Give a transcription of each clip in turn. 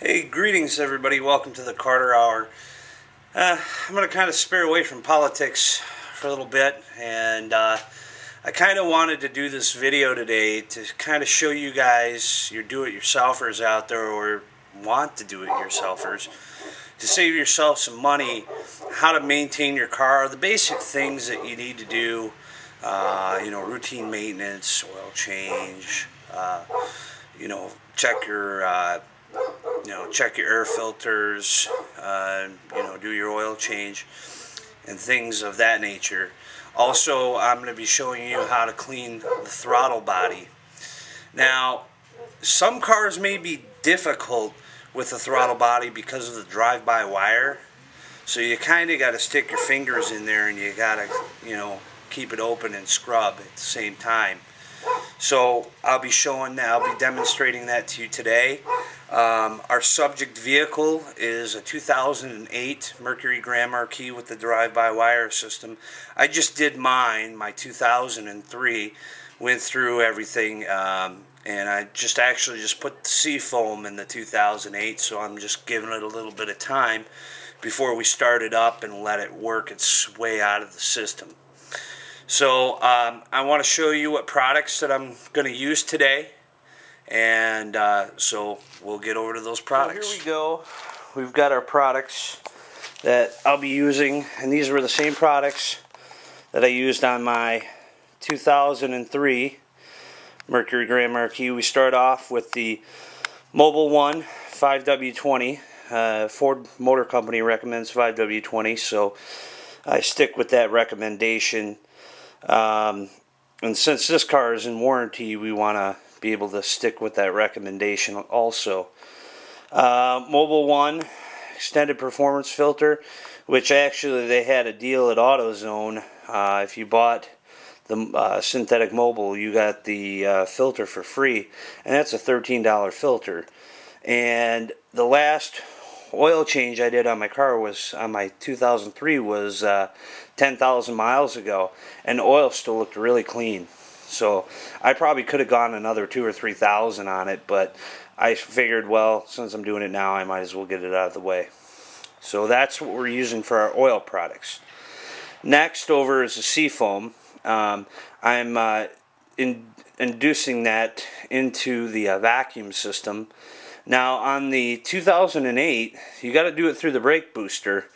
Hey, greetings everybody. Welcome to the Carter Hour. I'm going to kind of spare away from politics for a little bit, and I kind of wanted to do this video today to kind of show you guys, your do-it-yourselfers out there, or want to do-it-yourselfers, to save yourself some money, how to maintain your car, the basic things that you need to do, routine maintenance, oil change, check your check your air filters, do your oil change, and things of that nature. Also, I'm going to be showing you how to clean the throttle body. Now, some cars may be difficult with the throttle body because of the drive-by-wire, so you kind of got to stick your fingers in there and you got to, keep it open and scrub at the same time. So I'll be demonstrating that to you today. Our subject vehicle is a 2008 Mercury Grand Marquis with the drive-by-wire system. I just did my 2003, went through everything, and I actually just put the Seafoam in the 2008, so I'm just giving it a little bit of time before we start it up and let it work its way out of the system. So I want to show you what products that I'm going to use today, and so we'll get over to those products. So here we go. We've got our products that I'll be using, and these were the same products that I used on my 2003 Mercury Grand Marquis. We start off with the Mobile One 5W20. Ford Motor Company recommends 5W20, so I stick with that recommendation. And since this car is in warranty, we want to be able to stick with that recommendation also. Mobile One extended performance filter, which actually they had a deal at AutoZone. If you bought the synthetic mobile, you got the filter for free, and that's a $13 filter. And the last oil change I did on my car was on my 2003 was 10,000 miles ago, and the oil still looked really clean. So I probably could have gone another 2,000 or 3,000 on it, but I figured, well, since I'm doing it now, I might as well get it out of the way. So that's what we're using for our oil products. Next over is the Seafoam. I'm inducing that into the vacuum system. Now on the 2008, you got to do it through the brake booster.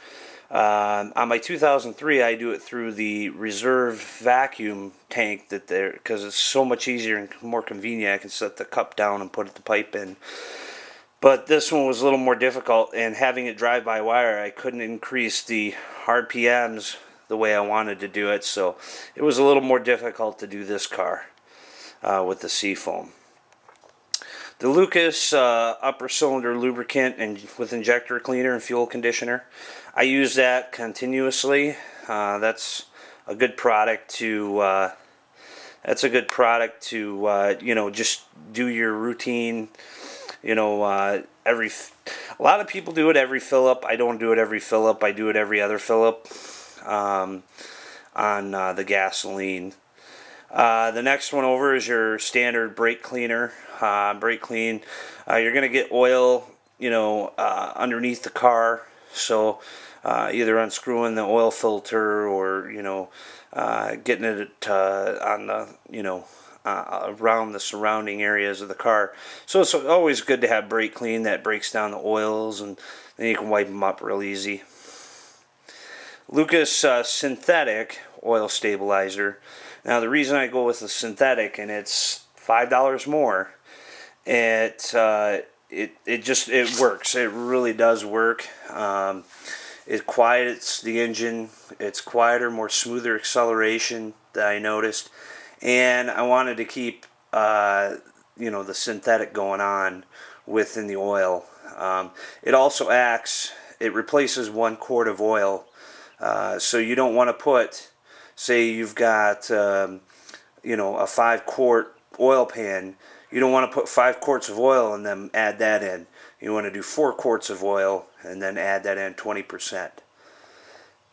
On my 2003, I do it through the reserve vacuum tank because it's so much easier and more convenient. I can set the cup down and put the pipe in. But this one was a little more difficult, and having it drive by wire, I couldn't increase the RPMs the way I wanted to do it, so it was a little more difficult to do this car with the Seafoam. The Lucas upper cylinder lubricant and with injector cleaner and fuel conditioner, I use that continuously. That's a good product to just do your routine. A lot of people do it every fill up. I don't do it every fill up. I do it every other fill up on the gasoline. The next one over is your standard brake cleaner. Brake clean. You're going to get oil, underneath the car. So either unscrewing the oil filter or getting it on the around the surrounding areas of the car. So it's always good to have brake clean. That breaks down the oils, and then you can wipe them up real easy. Lucas synthetic oil stabilizer. Now the reason I go with the synthetic, and it's $5 more, it works. It really does work. It quiets the engine. It's quieter, more smoother acceleration that I noticed, and I wanted to keep the synthetic going on within the oil. It also it replaces 1 quart of oil, so you don't want to put, say you've got a 5-quart oil pan. You don't want to put 5 quarts of oil and then add that in. You want to do 4 quarts of oil and then add that in 20%.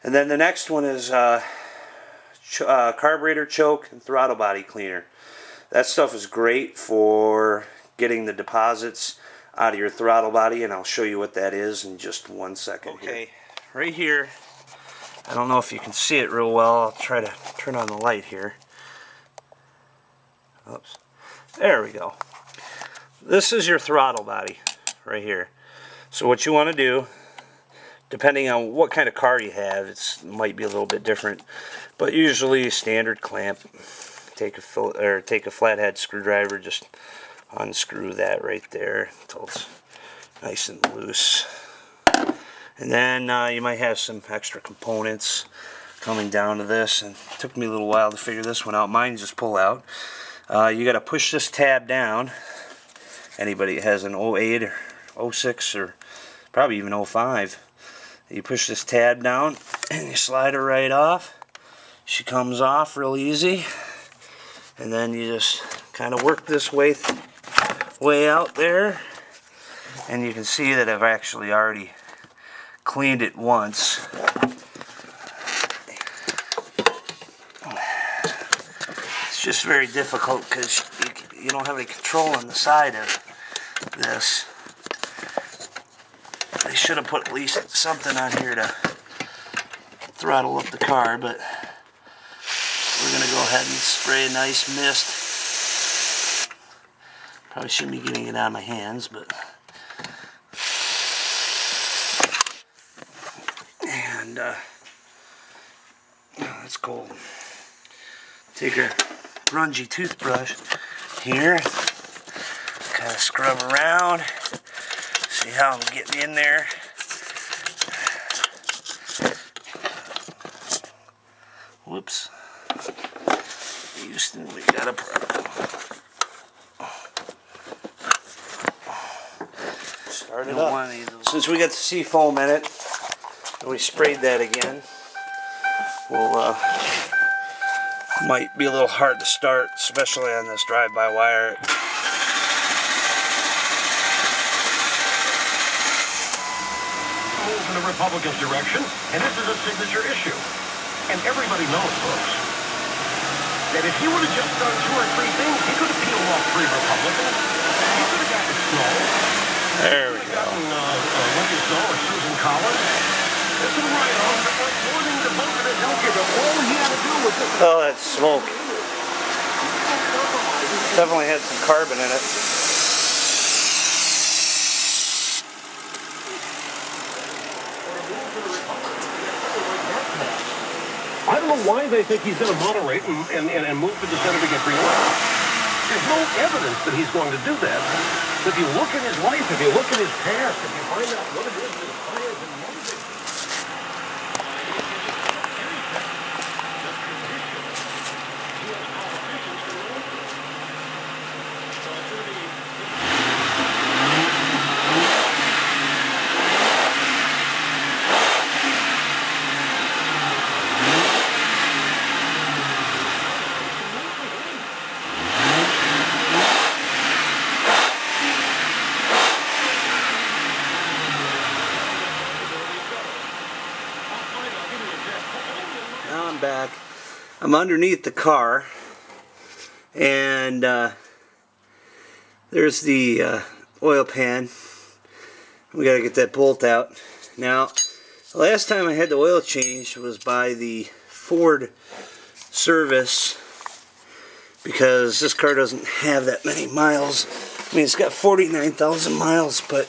And then the next one is carburetor choke and throttle body cleaner. That stuff is great for getting the deposits out of your throttle body, and I'll show you what that is in just 1 second. Okay, right here, I don't know if you can see it real well. I'll try to turn on the light here. Oops. There we go. This is your throttle body right here. So what you want to do, depending on what kind of car you have, it might be a little bit different, but usually standard clamp. Take a flathead screwdriver, just unscrew that right there until it's nice and loose. And then you might have some extra components coming down to this, and it took me a little while to figure this one out. Mine just pull out. You got to push this tab down. Anybody that has an 08 or 06 or probably even 05, you push this tab down and you slide her right off. She comes off real easy, and then you just kind of work this way out there, and you can see that I've actually already cleaned it once. It's just very difficult because you don't have any control on the side of this. They should have put at least something on here to throttle up the car, but we're going to go ahead and spray a nice mist. Probably shouldn't be getting it out of my hands, but... And, that's cold. Take a grungy toothbrush here, kind of scrub around, see how I'm getting in there. Whoops. Houston, we got a problem. Start it up. Since we got the Seafoam in it, and we sprayed that again, we'll might be a little hard to start, especially on this drive-by-wire. Moves in the Republicans' direction, and this is a signature issue. And everybody knows, folks, that if he would have just done 2 or 3 things, he could have peeled off 3 Republicans. He could have gotten Snow. There we go. Lincoln Snow or Susan Collins. It's a write-off, but like warning the voter that he'll give him. All he had to do was just... Oh, that's smoke. Definitely had some carbon in it. I don't know why they think he's going to moderate and move to the center to get reelected. There's no evidence that he's going to do that. If you look at his life, if you look at his past, if you find out what it is that inspires and motivates him. Now I'm back. I'm underneath the car, and there's the oil pan. We got to get that bolt out. Now, the last time I had the oil changed was by the Ford service, because this car doesn't have that many miles. I mean, it's got 49,000 miles, but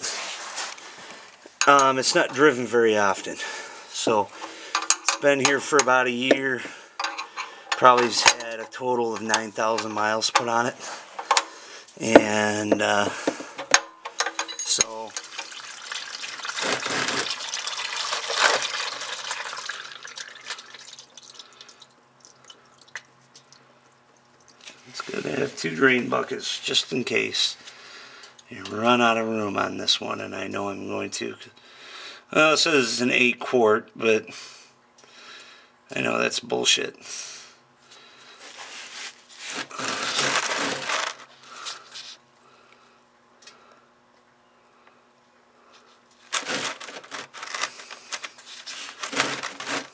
it's not driven very often. So it's been here for about a year. Probably had a total of 9,000 miles put on it. And so it's good to have 2 drain buckets just in case you run out of room on this one, and I know I'm going to. Well, it says it's an 8 quart, but I know that's bullshit.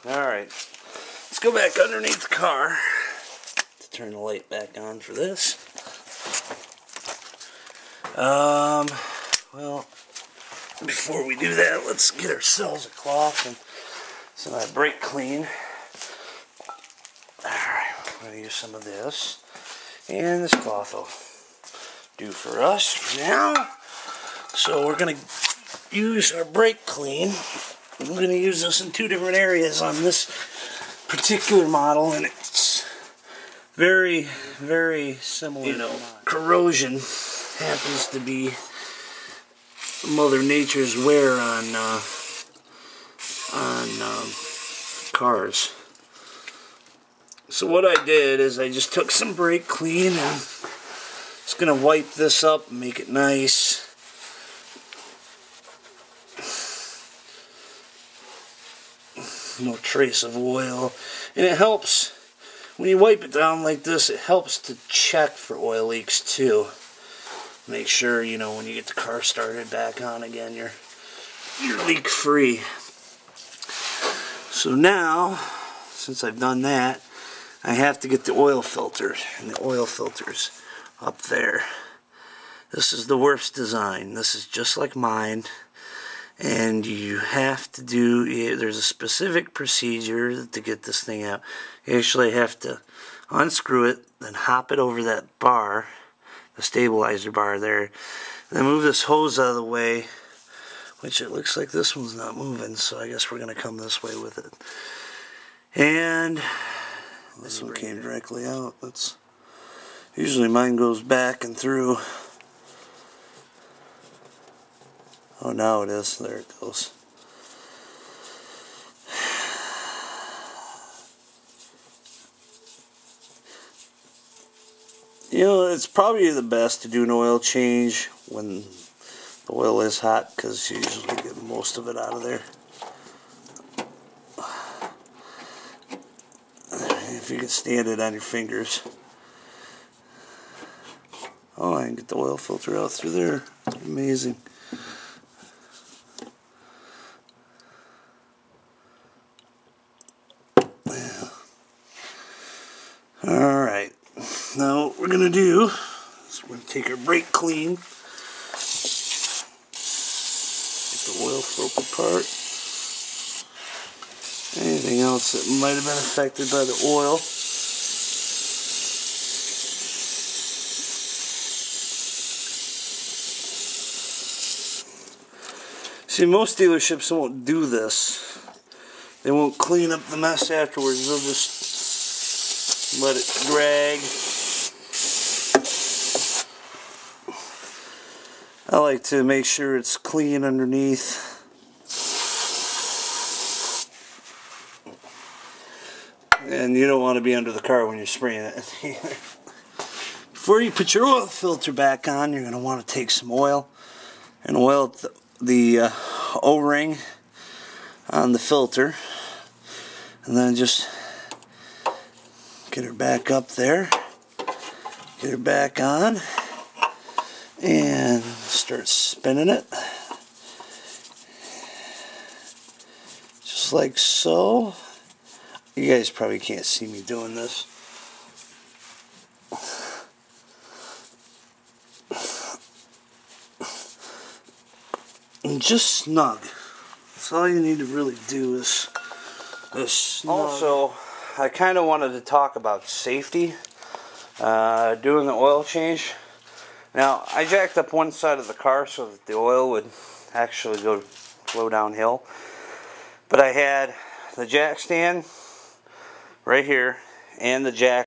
Alright, let's go back underneath the car to turn the light back on for this. What Well, before we do that, let's get ourselves a cloth and some of that brake clean. Alright, we're going to use some of this. And this cloth will do for us for now. So we're going to use our brake clean. I'm going to use this in 2 different areas on this particular model, and it's very, very similar. You know, corrosion happens to be Mother Nature's wear on cars. So what I did is I just took some brake clean and just gonna wipe this up and make it nice. No trace of oil, and it helps when you wipe it down like this. It helps to check for oil leaks too. Make sure, you know, when you get the car started back on again, you're leak free. So now, since I've done that, I have to get the oil filter, and the oil filter's up there. This is the worst design. This is just like mine, and you have to do, there's a specific procedure to get this thing out. You actually have to unscrew it, then hop it over that bar, the stabilizer bar there, then move this hose out of the way, which it looks like this one's not moving, so I guess we're going to come this way with it. And this one came directly out. That's usually mine goes back and through. Oh, now it is. There it goes. You know, it's probably the best to do an oil change when the oil is hot, because you usually get most of it out of there. If you can stand it on your fingers. Oh, I can get the oil filter out through there. Amazing. Alright, now what we're going to do is we're going to take our brake clean, get the oil filter part, anything else that might have been affected by the oil. See, most dealerships won't do this. They won't clean up the mess afterwards. They'll just let it drag. I like to make sure it's clean underneath. And you don't want to be under the car when you're spraying it. Before you put your oil filter back on, you're going to want to take some oil and oil the O-ring on the filter, and then just get her back up there, get her back on, and start spinning it just like so. You guys probably can't see me doing this. And just snug. That's all you need to really do is snug. Also, I kind of wanted to talk about safety doing the oil change. Now, I jacked up one side of the car so that the oil would actually go flow downhill. But I had the jack stand right here and the jack